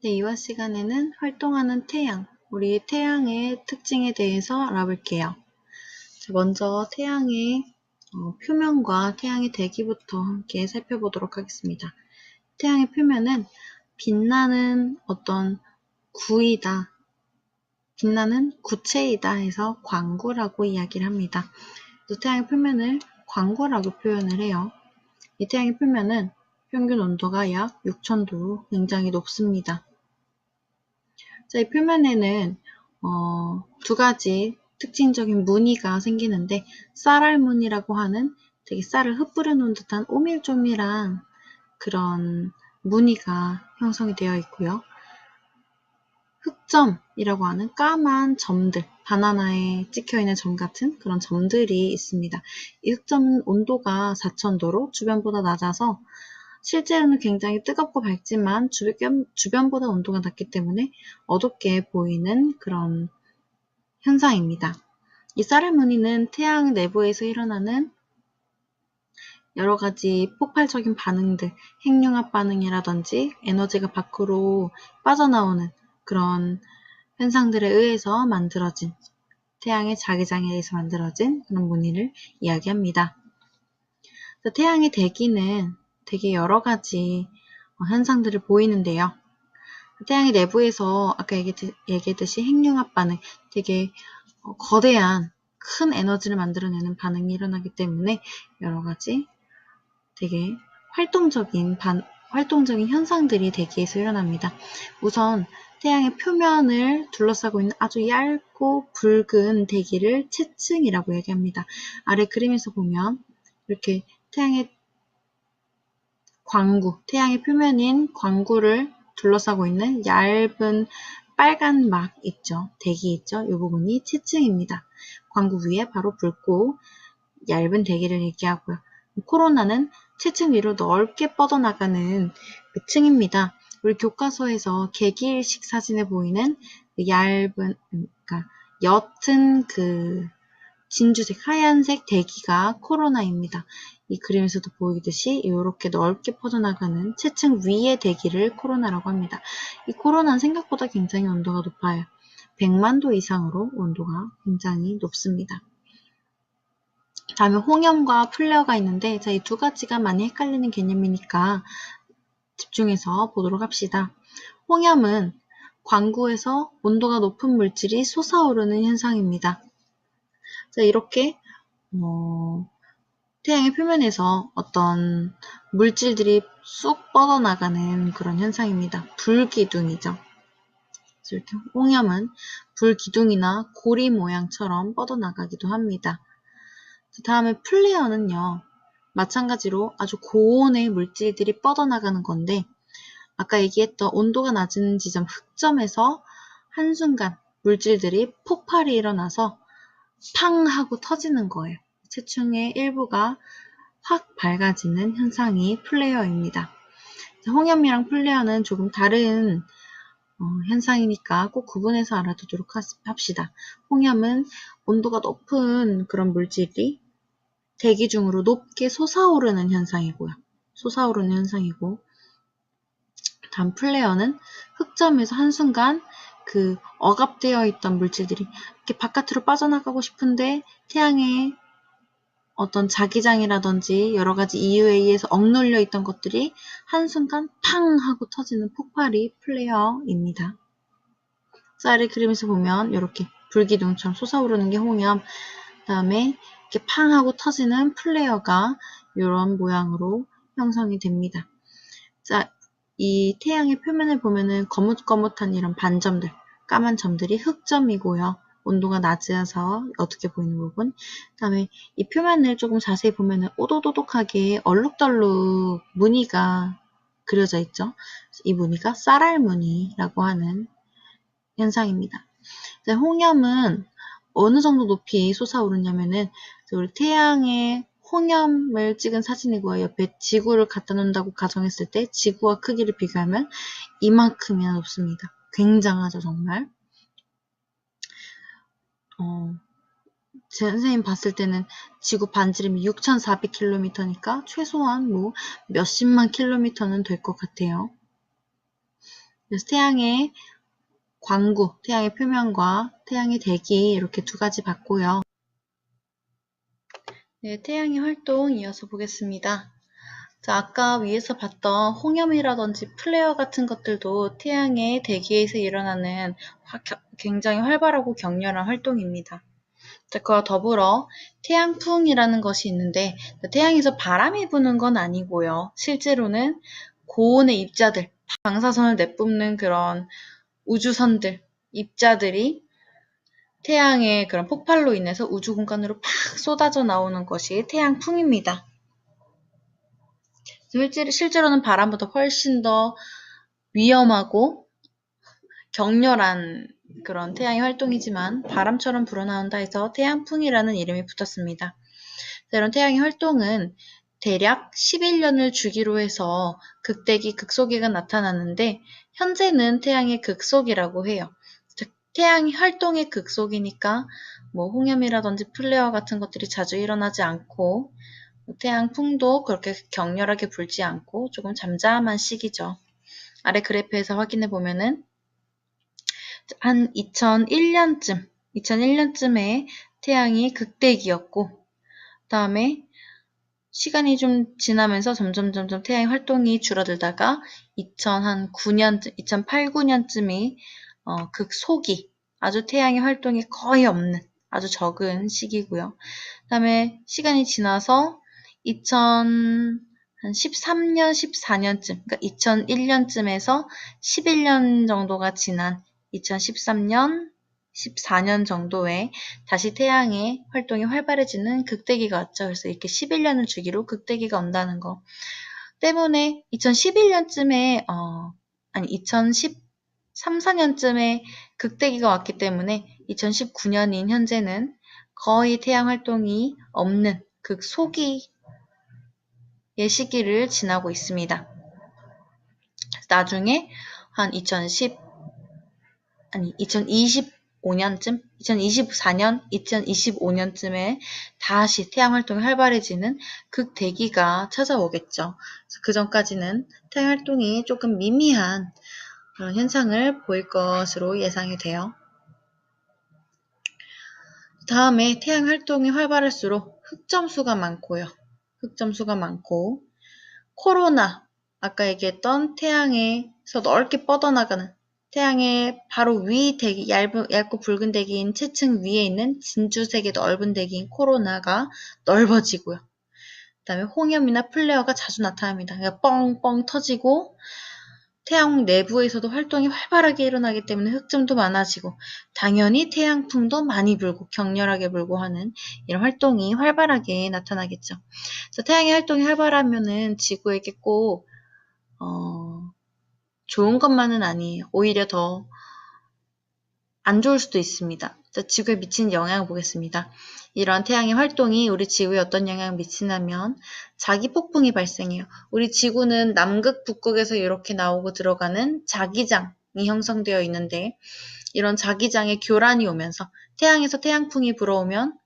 네, 이번 시간에는 활동하는 태양, 우리 태양의 특징에 대해서 알아볼게요. 먼저 태양의 표면과 태양의 대기부터 함께 살펴보도록 하겠습니다. 태양의 표면은 빛나는 어떤 구이다, 빛나는 구체이다 해서 광구라고 이야기를 합니다. 그래서 태양의 표면을 광구라고 표현을 해요. 이 태양의 표면은 평균 온도가 약 6000도로 굉장히 높습니다. 자, 이 표면에는 두 가지 특징적인 무늬가 생기는데 쌀알 무늬라고 하는 되게 쌀을 흩뿌려 놓은 듯한 오밀조밀한 그런 무늬가 형성이 되어 있고요. 흑점이라고 하는 까만 점들, 바나나에 찍혀있는 점 같은 그런 점들이 있습니다. 이 흑점은 온도가 4000도로 주변보다 낮아서 실제로는 굉장히 뜨겁고 밝지만 주변보다 온도가 낮기 때문에 어둡게 보이는 그런 현상입니다. 이 쌀알 무늬는 태양 내부에서 일어나는 여러 가지 폭발적인 반응들, 핵융합 반응이라든지 에너지가 밖으로 빠져나오는 그런 현상들에 의해서 만들어진 태양의 자기장에 의해서 만들어진 그런 무늬를 이야기합니다. 태양의 대기는 되게 여러 가지 현상들을 보이는데요. 태양의 내부에서 아까 얘기했듯이 핵융합 반응, 되게 거대한 큰 에너지를 만들어내는 반응이 일어나기 때문에 여러 가지 되게 활동적인 현상들이 대기에서 일어납니다. 우선 태양의 표면을 둘러싸고 있는 아주 얇고 붉은 대기를 채층이라고 얘기합니다. 아래 그림에서 보면 이렇게 태양의 광구, 태양의 표면인 광구를 둘러싸고 있는 얇은 빨간 막 있죠. 대기 있죠. 이 부분이 채층입니다. 광구 위에 바로 붉고 얇은 대기를 얘기하고요. 코로나는 채층 위로 넓게 뻗어나가는 그 층입니다. 우리 교과서에서 개기일식 사진에 보이는 그 얇은, 그러니까 옅은 그 진주색, 하얀색 대기가 코로나입니다. 이 그림에서도 보이듯이 이렇게 넓게 퍼져나가는 채층 위의 대기를 코로나라고 합니다. 이 코로나는 생각보다 굉장히 온도가 높아요. 100만 도 이상으로 온도가 굉장히 높습니다. 다음에 홍염과 플레어가 있는데 이 두 가지가 많이 헷갈리는 개념이니까 집중해서 보도록 합시다. 홍염은 광구에서 온도가 높은 물질이 솟아오르는 현상입니다. 자, 이렇게 태양의 표면에서 어떤 물질들이 쑥 뻗어나가는 그런 현상입니다. 불기둥이죠. 이렇게 홍염은 불기둥이나 고리 모양처럼 뻗어나가기도 합니다. 다음에 플레어는요. 마찬가지로 아주 고온의 물질들이 뻗어나가는 건데 아까 얘기했던 온도가 낮은 지점 흑점에서 한순간 물질들이 폭발이 일어나서 팡 하고 터지는 거예요. 채층의 일부가 확 밝아지는 현상이 플레어입니다. 홍염이랑 플레어는 조금 다른 현상이니까 꼭 구분해서 알아두도록 합시다. 홍염은 온도가 높은 그런 물질이 대기 중으로 높게 솟아오르는 현상이고요. 다음 플레어는 흑점에서 한순간 그 억압되어 있던 물질들이 이렇게 바깥으로 빠져나가고 싶은데 태양의 어떤 자기장이라든지 여러 가지 이유에 의해서 억눌려 있던 것들이 한순간 팡 하고 터지는 폭발이 플레어입니다. 쌀의 그림에서 보면 이렇게 불기둥처럼 솟아오르는 게 홍염, 다음에 이렇게 팡 하고 터지는 플레어가 이런 모양으로 형성이 됩니다. 자, 이 태양의 표면을 보면은 거뭇거뭇한 이런 반점들, 까만 점들이 흑점이고요. 온도가 낮아서 어둡게 보이는 부분. 그 다음에 이 표면을 조금 자세히 보면은 오도도독하게 얼룩덜룩 무늬가 그려져 있죠. 이 무늬가 쌀알 무늬라고 하는 현상입니다. 홍염은 어느 정도 높이 솟아오르냐면은 우리 태양의 홍염을 찍은 사진이고요. 옆에 지구를 갖다 놓는다고 가정했을 때 지구와 크기를 비교하면 이만큼이나 높습니다. 굉장하죠, 정말. 제 선생님 봤을 때는 지구 반지름이 6400km니까 최소한 뭐 몇십만 킬로미터는 될 것 같아요. 그래서 태양의 광구, 태양의 표면과 태양의 대기 이렇게 두 가지 봤고요. 네, 태양의 활동 이어서 보겠습니다. 자, 아까 위에서 봤던 홍염이라든지 플레어 같은 것들도 태양의 대기에서 일어나는 굉장히 활발하고 격렬한 활동입니다. 자, 그와 더불어 태양풍이라는 것이 있는데 태양에서 바람이 부는 건 아니고요. 실제로는 고온의 입자들, 방사선을 내뿜는 그런 우주선들, 입자들이 태양의 그런 폭발로 인해서 우주 공간으로 팍 쏟아져 나오는 것이 태양풍입니다. 실제로는 바람보다 훨씬 더 위험하고 격렬한 그런 태양의 활동이지만 바람처럼 불어나온다 해서 태양풍이라는 이름이 붙었습니다. 이런 태양의 활동은 대략 11년을 주기로 해서 극대기, 극소기가 나타나는데 현재는 태양의 극소기라고 해요. 즉, 태양이 활동의 극소기니까 뭐 홍염이라든지 플레어 같은 것들이 자주 일어나지 않고 태양풍도 그렇게 격렬하게 불지 않고 조금 잠잠한 시기죠. 아래 그래프에서 확인해 보면은 한 2001년쯤에 태양이 극대기였고 그 다음에 시간이 좀 지나면서 점점 태양의 활동이 줄어들다가 2008, 9년쯤이 극소기, 아주 태양의 활동이 거의 없는 아주 적은 시기고요. 그 다음에 시간이 지나서 2013년, 14년쯤, 그러니까 2001년쯤에서 11년 정도가 지난 2013년, 14년 정도에 다시 태양의 활동이 활발해지는 극대기가 왔죠. 그래서 이렇게 11년을 주기로 극대기가 온다는 거 때문에 2011년쯤에 2013, 14년쯤에 극대기가 왔기 때문에 2019년인 현재는 거의 태양 활동이 없는 극소기의 시기를 지나고 있습니다. 나중에 한 2024년, 2025년쯤에 다시 태양 활동이 활발해지는 극대기가 찾아오겠죠. 그 전까지는 태양 활동이 조금 미미한 그런 현상을 보일 것으로 예상이 돼요. 다음에 태양 활동이 활발할수록 흑점수가 많고요. 흑점수가 많고 코로나, 아까 얘기했던 태양에서 넓게 뻗어나가는 태양의 바로 위 대기, 얇고 붉은 대기인 채층 위에 있는 진주색의 넓은 대기인 코로나가 넓어지고요. 그 다음에 홍염이나 플레어가 자주 나타납니다. 그러니까 뻥뻥 터지고 태양 내부에서도 활동이 활발하게 일어나기 때문에 흑점도 많아지고 당연히 태양풍도 많이 불고 격렬하게 불고 하는 이런 활동이 활발하게 나타나겠죠. 그래서 태양의 활동이 활발하면은 지구에게 꼭 좋은 것만은 아니에요. 오히려 더 안 좋을 수도 있습니다. 지구에 미치는 영향을 보겠습니다. 이러한 태양의 활동이 우리 지구에 어떤 영향을 미치냐면 자기폭풍이 발생해요. 우리 지구는 남극, 북극에서 이렇게 나오고 들어가는 자기장이 형성되어 있는데 이런 자기장에 교란이 오면서 태양에서 태양풍이 불어오면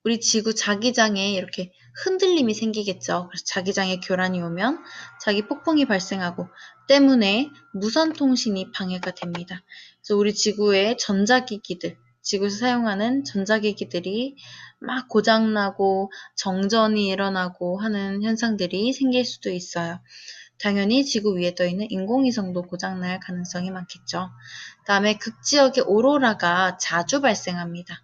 우리 지구 자기장에 이렇게 흔들림이 생기겠죠. 그래서 자기장에 교란이 오면 자기 폭풍이 발생하고 때문에 무선 통신이 방해가 됩니다. 그래서 우리 지구의 전자기기들, 지구에서 사용하는 전자기기들이 막 고장나고 정전이 일어나고 하는 현상들이 생길 수도 있어요. 당연히 지구 위에 떠 있는 인공위성도 고장날 가능성이 많겠죠. 다음에 극지역의 오로라가 자주 발생합니다.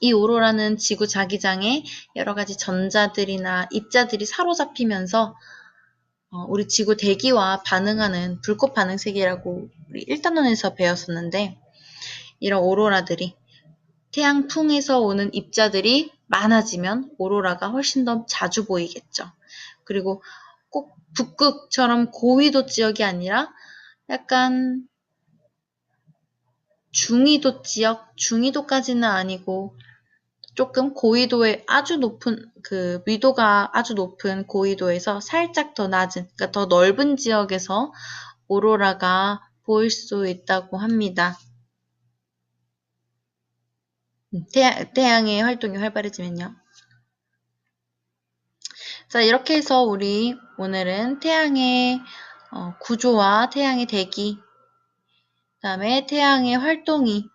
이 오로라는 지구 자기장에 여러 가지 전자들이나 입자들이 사로잡히면서 우리 지구 대기와 반응하는 불꽃 반응색이라고 우리 1단원에서 배웠었는데 이런 오로라들이 태양풍에서 오는 입자들이 많아지면 오로라가 훨씬 더 자주 보이겠죠. 그리고 꼭 북극처럼 고위도 지역이 아니라 약간 중위도 지역, 중위도까지는 아니고 조금 고위도의 아주 높은 위도가 아주 높은 고위도에서 살짝 더 낮은 그러니까 더 넓은 지역에서 오로라가 보일 수 있다고 합니다. 태양의 활동이 활발해지면요. 자, 이렇게 해서 우리 오늘은 태양의 구조와 태양의 대기, 그 다음에 태양의 활동이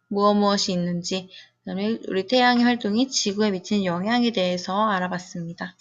무엇이 있는지, 그 다음에 우리 태양의 활동이 지구에 미치는 영향에 대해서 알아봤습니다.